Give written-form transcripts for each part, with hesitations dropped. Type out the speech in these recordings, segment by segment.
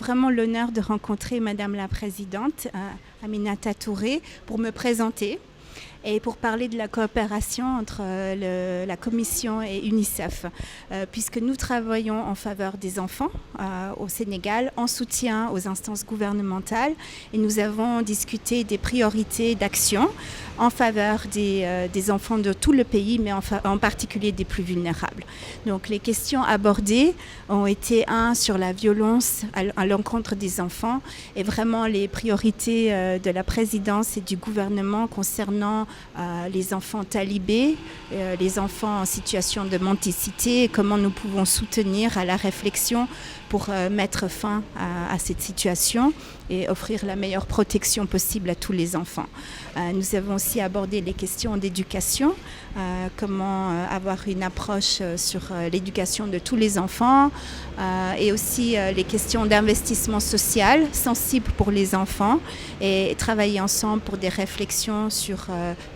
vraiment l'honneur de rencontrer Madame la Présidente, Aminata Touré, pour me présenter et pour parler de la coopération entre la Commission et UNICEF, puisque nous travaillons en faveur des enfants au Sénégal, en soutien aux instances gouvernementales, et nous avons discuté des priorités d'action en faveur des enfants de tout le pays, mais en particulier des plus vulnérables. Donc les questions abordées ont été sur la violence à l'encontre des enfants, et vraiment les priorités de la présidence et du gouvernement concernant les enfants talibés, les enfants en situation de mendicité, et comment nous pouvons soutenir à la réflexion pour mettre fin à cette situation et offrir la meilleure protection possible à tous les enfants. Nous avons aussi abordé les questions d'éducation, comment avoir une approche sur l'éducation de tous les enfants, et aussi les questions d'investissement social sensible pour les enfants, et travailler ensemble pour des réflexions sur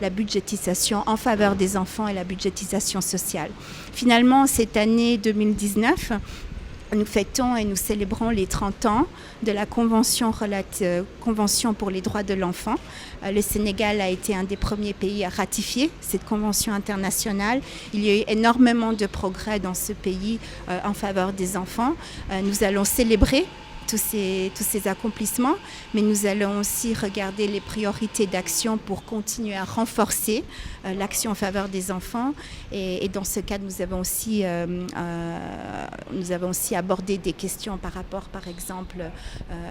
la budgétisation en faveur des enfants et la budgétisation sociale. Finalement, cette année 2019, nous fêtons et nous célébrons les 30 ans de la Convention pour les droits de l'enfant. Le Sénégal a été un des premiers pays à ratifier cette convention internationale. Il y a eu énormément de progrès dans ce pays en faveur des enfants. Nous allons célébrer tous ces accomplissements, mais nous allons aussi regarder les priorités d'action pour continuer à renforcer l'action en faveur des enfants. Et dans ce cadre, nous avons aussi abordé des questions par rapport, par exemple,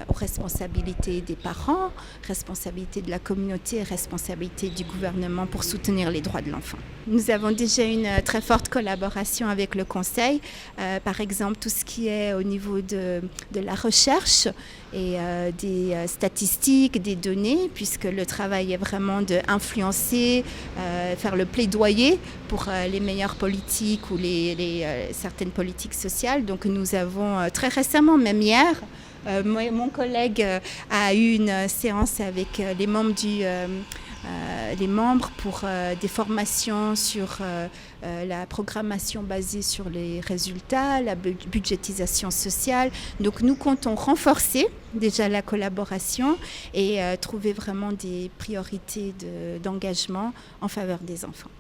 aux responsabilités des parents, responsabilités de la communauté, responsabilités du gouvernement pour soutenir les droits de l'enfant. Nous avons déjà une très forte collaboration avec le Conseil, par exemple tout ce qui est au niveau de la recherche et des statistiques, des données, puisque le travail est vraiment d'influencer, faire le plaidoyer pour les meilleures politiques ou certaines politiques sociales. Donc nous avons très récemment, même hier, mon collègue a eu une séance avec les membres pour des formations sur la programmation basée sur les résultats, la budgétisation sociale. Donc nous comptons renforcer déjà la collaboration et trouver vraiment des priorités d'engagement en faveur des enfants.